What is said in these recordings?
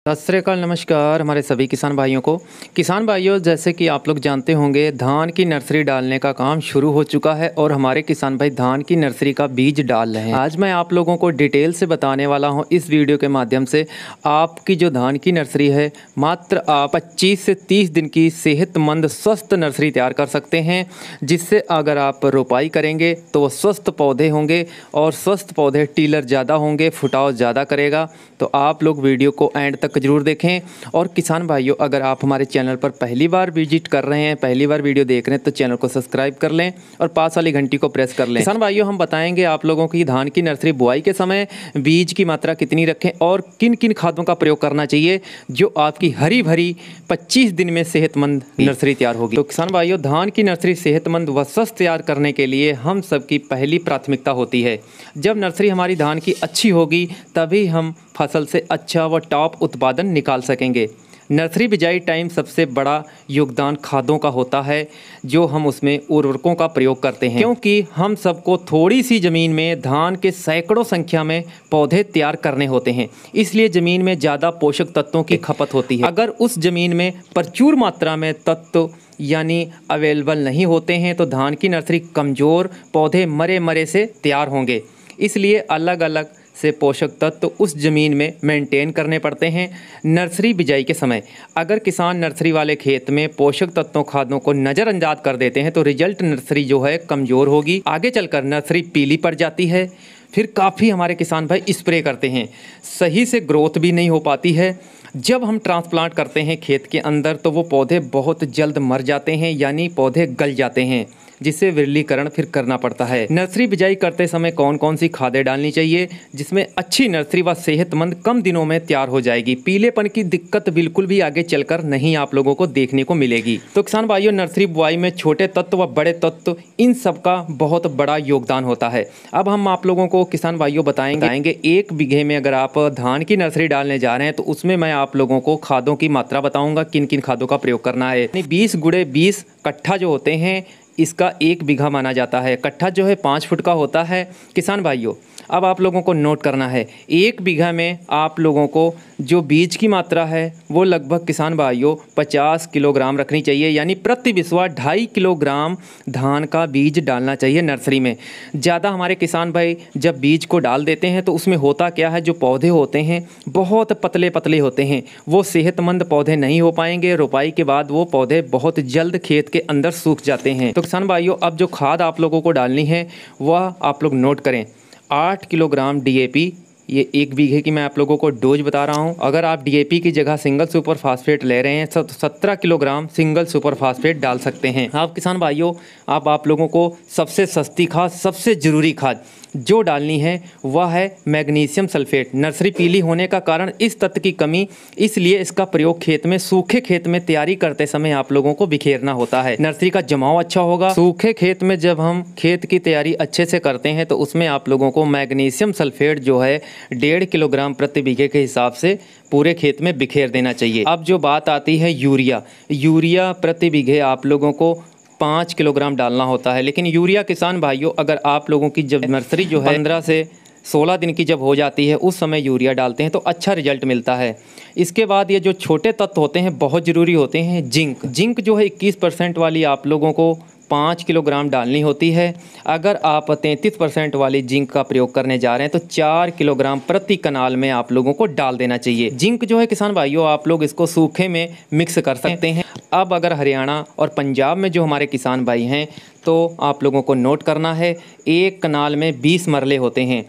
सत श्री अकाल, नमस्कार हमारे सभी किसान भाइयों को। किसान भाइयों, जैसे कि आप लोग जानते होंगे, धान की नर्सरी डालने का काम शुरू हो चुका है और हमारे किसान भाई धान की नर्सरी का बीज डाल रहे हैं। आज मैं आप लोगों को डिटेल से बताने वाला हूं इस वीडियो के माध्यम से। आपकी जो धान की नर्सरी है, मात्र आप 25 से 30 दिन की सेहतमंद स्वस्थ नर्सरी तैयार कर सकते हैं, जिससे अगर आप रोपाई करेंगे तो वो स्वस्थ पौधे होंगे और स्वस्थ पौधे टीलर ज़्यादा होंगे, फुटाव ज़्यादा करेगा। तो आप लोग वीडियो को एंड तक जरूर देखें। और किसान भाइयों, अगर आप हमारे चैनल पर पहली बार विजिट कर रहे हैं, पहली बार वीडियो देख रहे हैं, तो चैनल को सब्सक्राइब कर लें और पास वाली घंटी को प्रेस कर लें। किसान भाइयों, हम बताएंगे आप लोगों की धान की नर्सरी बुआई के समय बीज की मात्रा कितनी रखें और किन किन खादों का प्रयोग करना चाहिए, जो आपकी हरी भरी 25 दिन में सेहतमंद नर्सरी तैयार होगी। तो किसान भाइयों, धान की नर्सरी सेहतमंद व स्वस्थ तैयार करने के लिए हम सबकी पहली प्राथमिकता होती है। जब नर्सरी हमारी धान की अच्छी होगी, तभी हम फसल से अच्छा व टॉप उत्पादन निकाल सकेंगे। नर्सरी बिजाई टाइम सबसे बड़ा योगदान खादों का होता है, जो हम उसमें उर्वरकों का प्रयोग करते हैं, क्योंकि हम सबको थोड़ी सी ज़मीन में धान के सैकड़ों संख्या में पौधे तैयार करने होते हैं। इसलिए ज़मीन में ज़्यादा पोषक तत्वों की खपत होती है। अगर उस ज़मीन में प्रचुर मात्रा में तत्व यानी अवेलेबल नहीं होते हैं, तो धान की नर्सरी कमज़ोर, पौधे मरे मरे से तैयार होंगे। इसलिए अलग अलग से पोषक तत्व उस ज़मीन में मेंटेन करने पड़ते हैं। नर्सरी बिजाई के समय अगर किसान नर्सरी वाले खेत में पोषक तत्वों खादों को नज़रअंदाज कर देते हैं, तो रिजल्ट नर्सरी जो है कमज़ोर होगी। आगे चलकर नर्सरी पीली पड़ जाती है। फिर काफ़ी हमारे किसान भाई स्प्रे करते हैं, सही से ग्रोथ भी नहीं हो पाती है। जब हम ट्रांसप्लांट करते हैं खेत के अंदर, तो वो पौधे बहुत जल्द मर जाते हैं, यानी पौधे गल जाते हैं, जिससे विरलीकरण फिर करना पड़ता है। नर्सरी बिजाई करते समय कौन कौन सी खादें डालनी चाहिए, जिसमें अच्छी नर्सरी व सेहतमंद कम दिनों में तैयार हो जाएगी। पीलेपन की दिक्कत बिल्कुल भी आगे चलकर नहीं आप लोगों को देखने को मिलेगी। तो किसान भाइयों, नर्सरी बुआई में छोटे तत्व व बड़े तत्व, इन सब का बहुत बड़ा योगदान होता है। अब हम आप लोगों को किसान भाइयों बताएंगे 1 बीघे में अगर आप धान की नर्सरी डालने जा रहे हैं, तो उसमें मैं आप लोगों को खादों की मात्रा बताऊंगा, किन किन खादों का प्रयोग करना है। 20 × 20 कट्ठा जो होते हैं, इसका 1 बीघा माना जाता है। कट्ठा जो है 5 फुट का होता है। किसान भाइयों, अब आप लोगों को नोट करना है, 1 बीघा में आप लोगों को जो बीज की मात्रा है वो लगभग किसान भाइयों 50 किलोग्राम रखनी चाहिए, यानी प्रति बिस्वा 2.5 किलोग्राम धान का बीज डालना चाहिए नर्सरी में। ज़्यादा हमारे किसान भाई जब बीज को डाल देते हैं, तो उसमें होता क्या है, जो पौधे होते हैं बहुत पतले पतले होते हैं, वो सेहतमंद पौधे नहीं हो पाएंगे। रोपाई के बाद वो पौधे बहुत जल्द खेत के अंदर सूख जाते हैं। तो किसान भाइयों, अब जो खाद आप लोगों को डालनी है वह आप लोग नोट करें। 8 किलोग्राम DAP, ये 1 बीघे की मैं आप लोगों को डोज बता रहा हूँ। अगर आप DAP की जगह सिंगल सुपर फास्फेट ले रहे हैं, तो 17 किलोग्राम सिंगल सुपर फास्फेट डाल सकते हैं। आप किसान भाइयों, आप लोगों को सबसे सस्ती खाद, सबसे ज़रूरी खाद जो डालनी है वह है मैग्नीशियम सल्फेट। नर्सरी पीली होने का कारण इस तत्व की कमी, इसलिए इसका प्रयोग खेत में, सूखे खेत में तैयारी करते समय आप लोगों को बिखेरना होता है। नर्सरी का जमाव अच्छा होगा। सूखे खेत में जब हम खेत की तैयारी अच्छे से करते हैं, तो उसमें आप लोगों को मैग्नीशियम सल्फेट जो है 1.5 किलोग्राम प्रति बीघे के हिसाब से पूरे खेत में बिखेर देना चाहिए। अब जो बात आती है यूरिया प्रति बीघे आप लोगों को 5 किलोग्राम डालना होता है। लेकिन यूरिया किसान भाइयों, अगर आप लोगों की जब नर्सरी जो है 15 से 16 दिन की जब हो जाती है, उस समय यूरिया डालते हैं तो अच्छा रिजल्ट मिलता है। इसके बाद ये जो छोटे तत्व होते हैं बहुत ज़रूरी होते हैं। जिंक जो है 21% वाली आप लोगों को 5 किलोग्राम डालनी होती है। अगर आप 33% वाली जिंक का प्रयोग करने जा रहे हैं, तो 4 किलोग्राम प्रति कनाल में आप लोगों को डाल देना चाहिए। जिंक जो है किसान भाइयों, आप लोग इसको सूखे में मिक्स कर सकते हैं। अब अगर हरियाणा और पंजाब में जो हमारे किसान भाई हैं, तो आप लोगों को नोट करना है, 1 कनाल में 20 मरले होते हैं।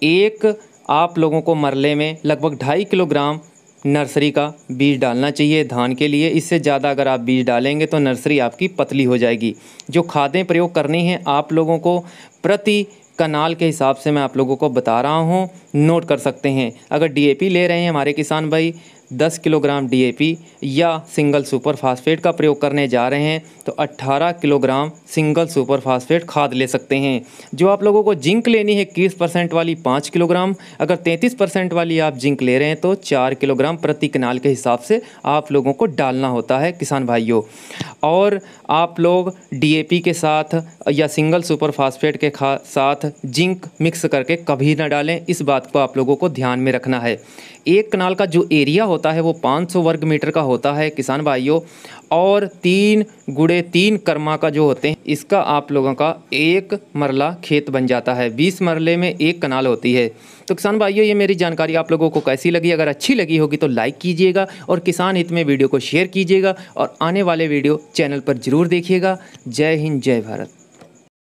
एक आप लोगों को मरले में लगभग 2.5 किलोग्राम नर्सरी का बीज डालना चाहिए धान के लिए। इससे ज़्यादा अगर आप बीज डालेंगे तो नर्सरी आपकी पतली हो जाएगी। जो खादें प्रयोग करनी है आप लोगों को प्रति कनाल के हिसाब से मैं आप लोगों को बता रहा हूँ, नोट कर सकते हैं। अगर DAP ले रहे हैं हमारे किसान भाई, 10 किलोग्राम DAP या सिंगल सुपर फास्फेट का प्रयोग करने जा रहे हैं, तो 18 किलोग्राम सिंगल सुपर फास्फेट खाद ले सकते हैं। जो आप लोगों को जिंक लेनी है 21% वाली 5 किलोग्राम, अगर 33% वाली आप जिंक ले रहे हैं, तो 4 किलोग्राम प्रति कनाल के हिसाब से आप लोगों को डालना होता है किसान भाइयों। और आप लोग DAP के साथ या सिंगल सुपर फास्फेट के साथ जिंक मिक्स करके कभी ना डालें, इस बात को आप लोगों को ध्यान में रखना है। एक कनाल का जो एरिया होता है वो 500 वर्ग मीटर का होता है किसान भाइयों, और 3 गुणे 3 कर्मा का जो होते हैं इसका आप लोगों का 1 मरला खेत बन जाता है। 20 मरले में 1 कनाल होती है। तो किसान भाइयों, ये मेरी जानकारी आप लोगों को कैसी लगी? अगर अच्छी लगी होगी तो लाइक कीजिएगा और किसान हित में वीडियो को शेयर कीजिएगा और आने वाले वीडियो चैनल पर ज़रूर देखिएगा। जय हिंद, जय भारत।